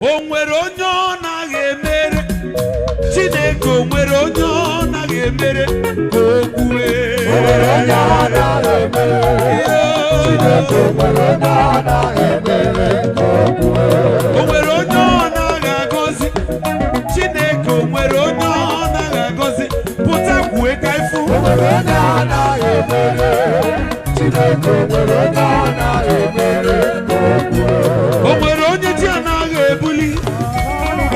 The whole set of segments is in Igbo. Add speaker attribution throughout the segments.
Speaker 1: onwere onye ọ naghị emere Chineke onwere onye ọ naghị emere ka o kwue onwere onye ọ naghị emere Chineke onwere onye ọ naghị emere ka o kwue onwere onye ọ naghị agọzi Chineke onwere onye ọ naghị agọzi pụta kwue ka ifu onwere onye ọ naghị emere Chineke onwere onye ọ naghị emere ka o kwue onwere onye ji anaghị ebuli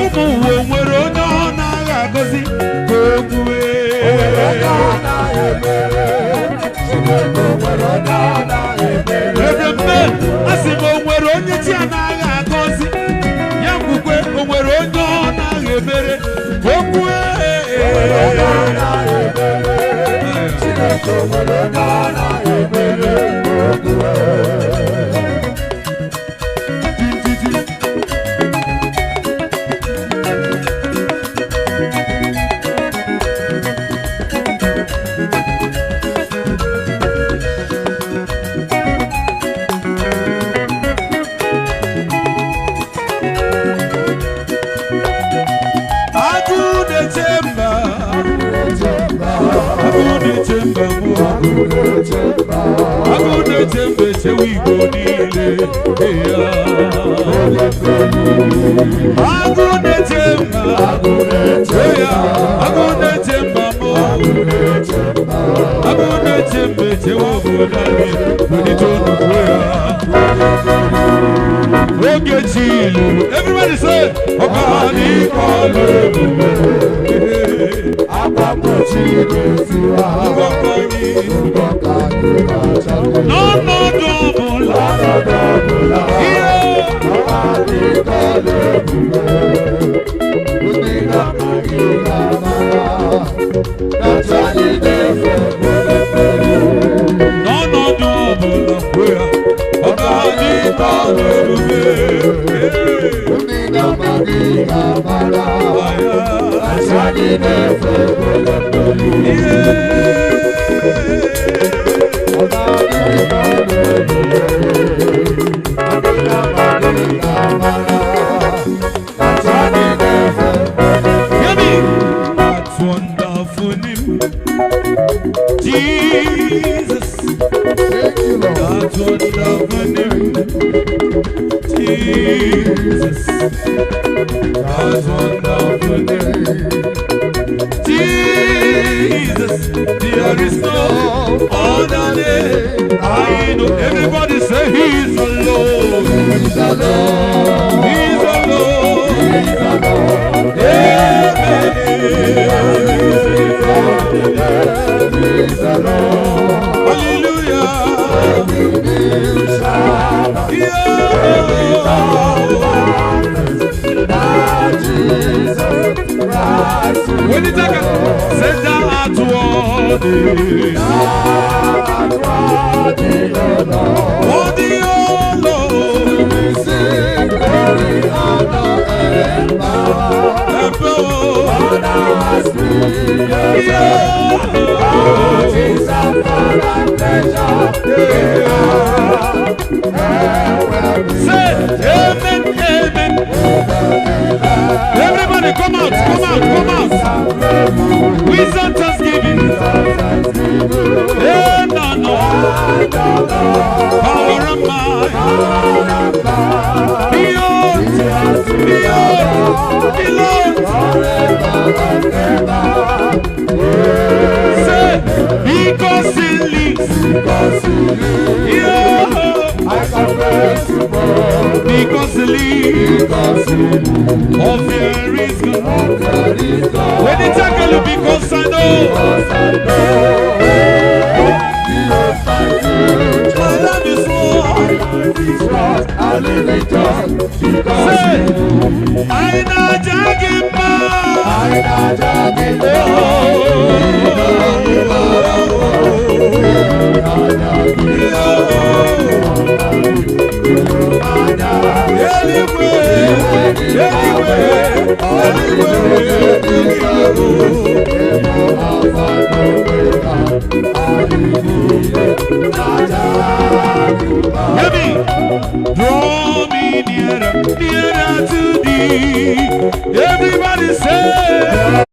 Speaker 1: ụmụ uwe onwere onye ọ naghị agọzi ka o kwue onwere onye ọ naghị emere Chineke onwere onye ọ naghị emere asị m onwere onye ji anaghị agọzi ya kwukwe onwere onye ọ naghị emere ka o kwue onwere onye ọ naghị emere Chineke onwere onye ọ naghị emere ka o kwue everybody say everybody come out. Wisdom thanksgiving. No. Power of mind. Beyond. Say, because he lives. I confess to God. Because he lives. All fear is gone. When you take a look, because I know. My love is what I live in just because I know Jagimba. Anyway. Draw me nearer, nearer to thee. Everybody say.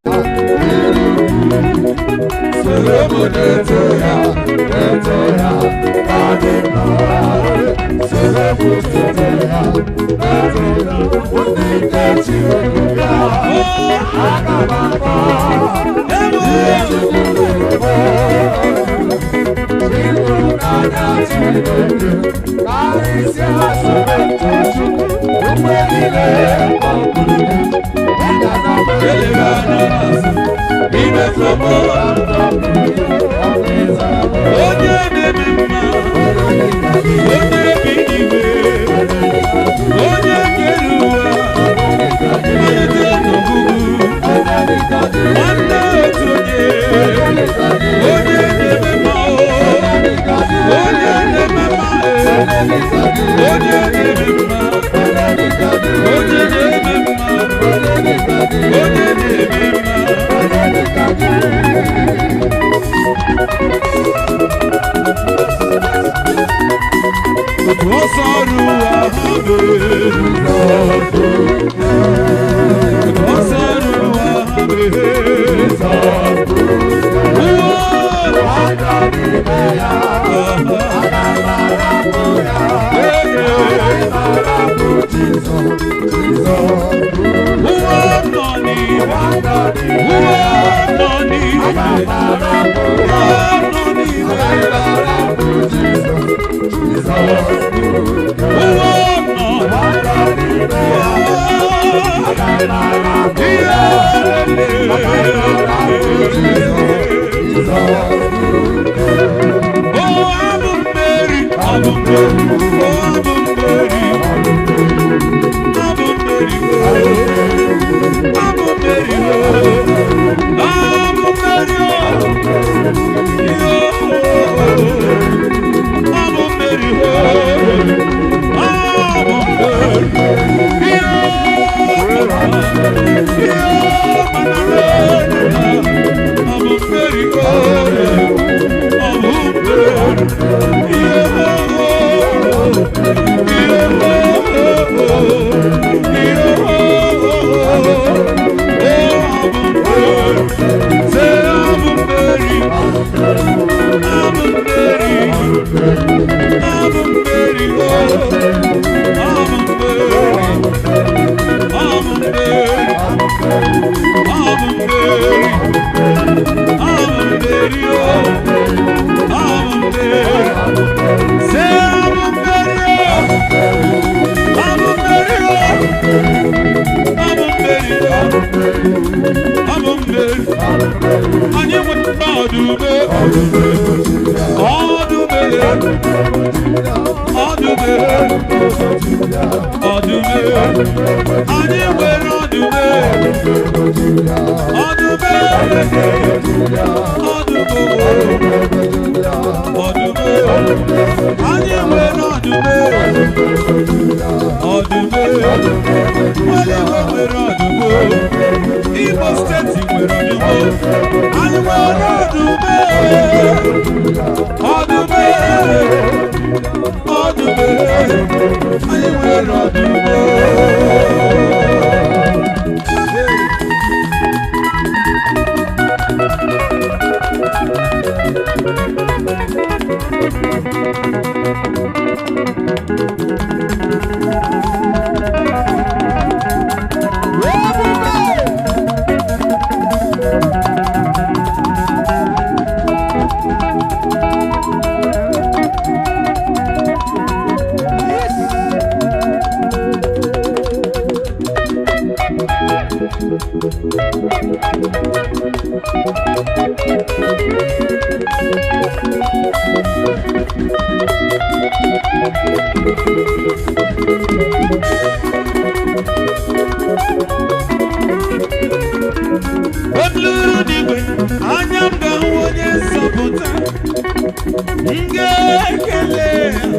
Speaker 2: Ngekele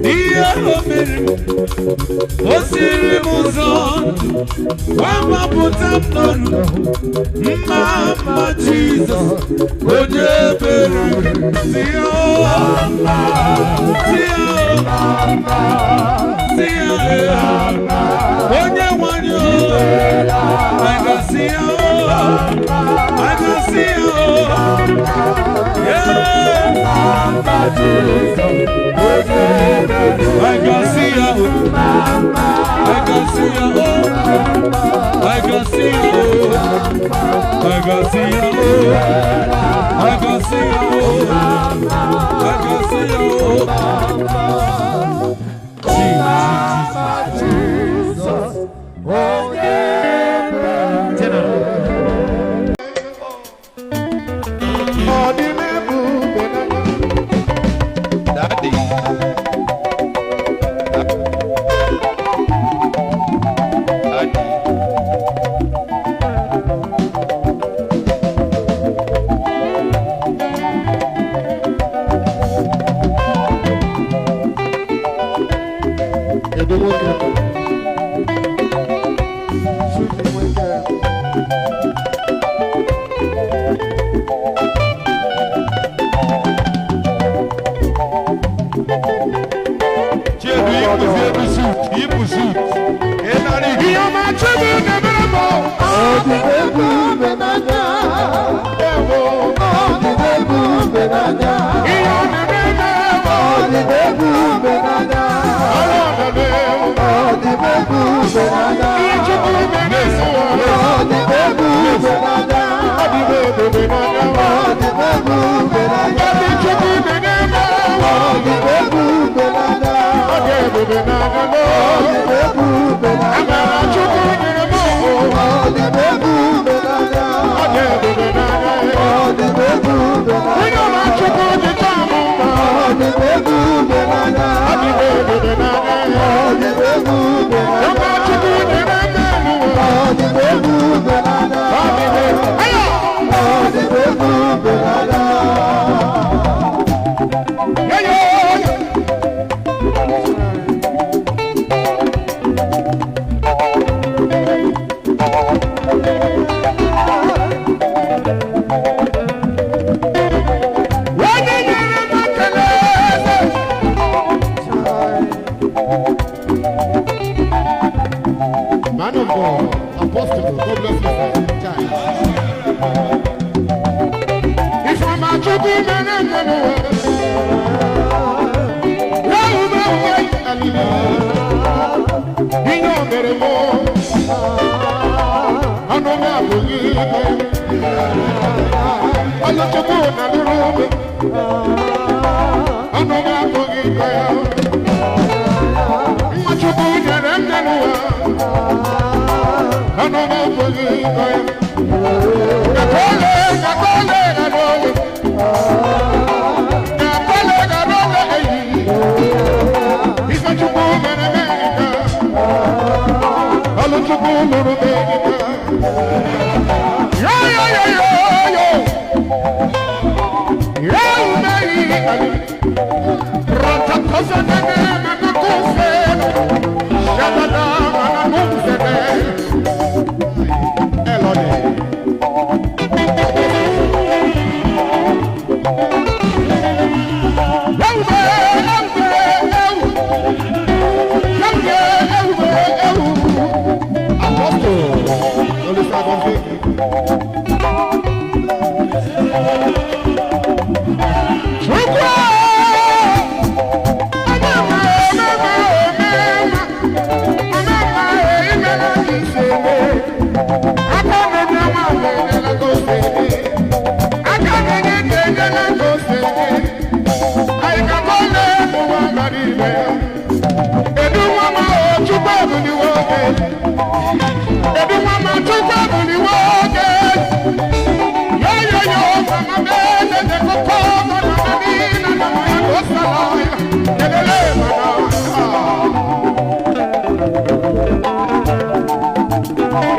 Speaker 1: n'ihe o mere o siri m ụzọ wee mapụta m n'ọnụ mma Jizọs onye ebere si ya onye nwanyị I can see you, I can see you, yeah. I can see you, I can see you, I can see you, I can see you, I can see you, I can see you. Jesus, oh yeah. Daddy.
Speaker 2: Man of God, Apostle, God bless you, child. If I'm a chubby man, I'm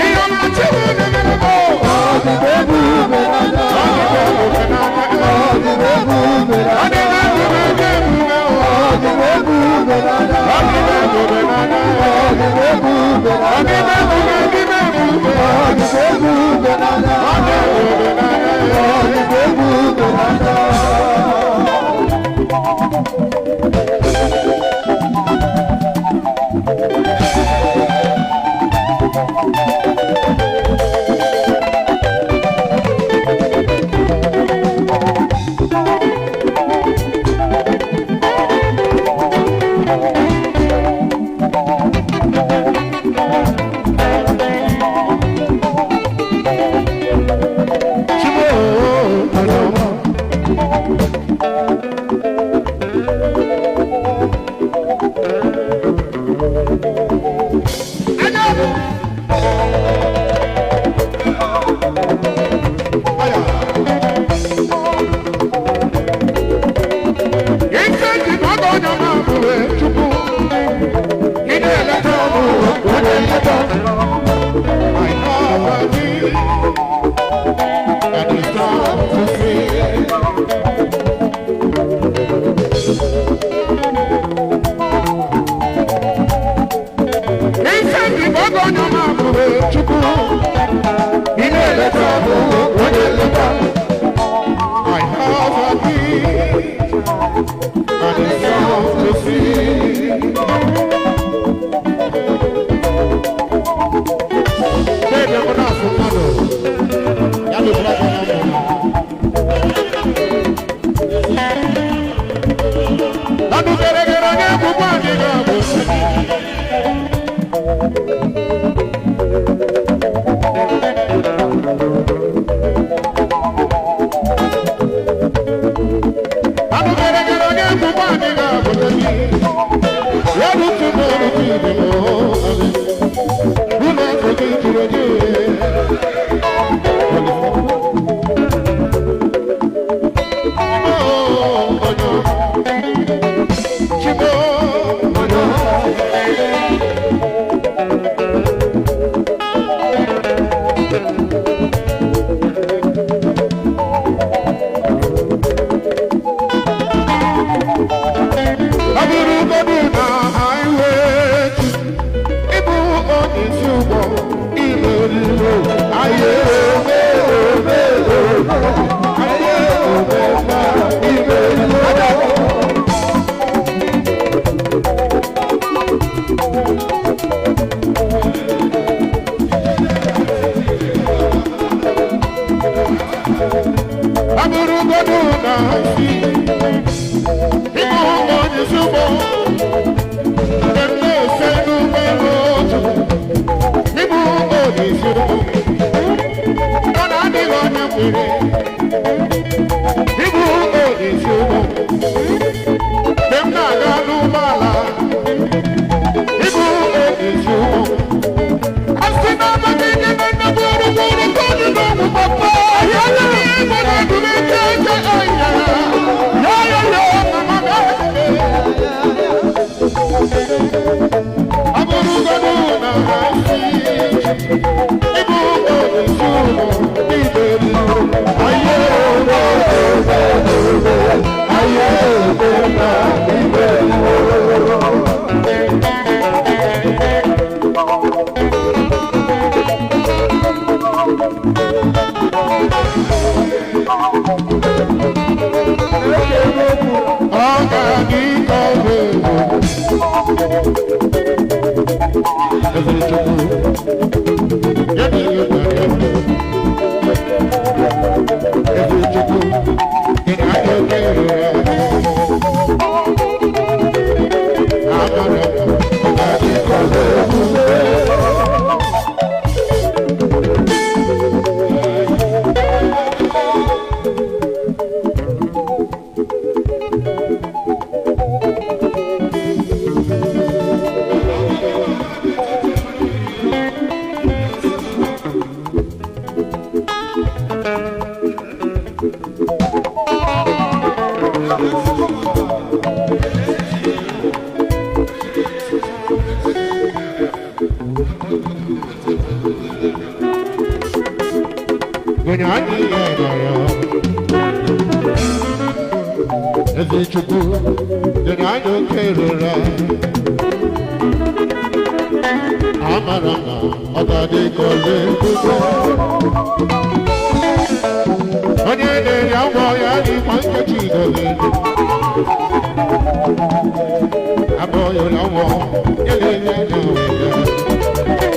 Speaker 2: He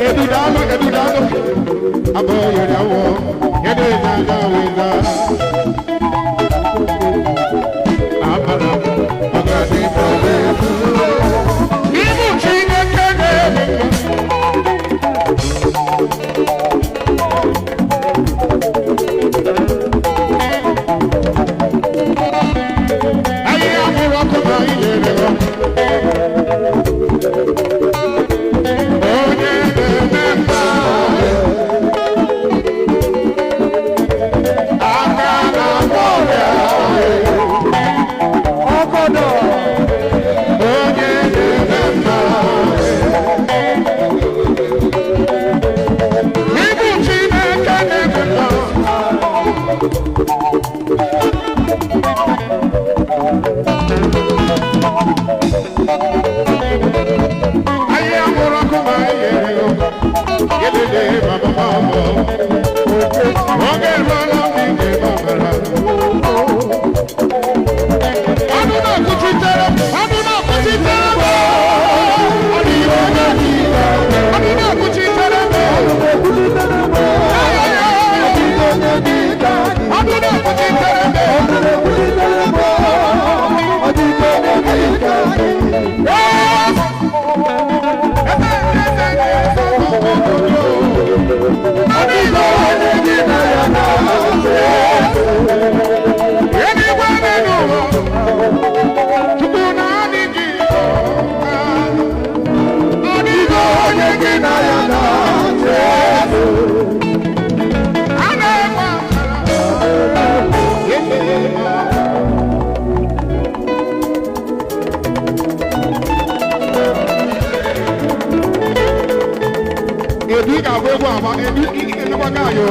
Speaker 1: Edu
Speaker 2: Ebi ka agwọ egwu ama ebi ike nekwa ga yo.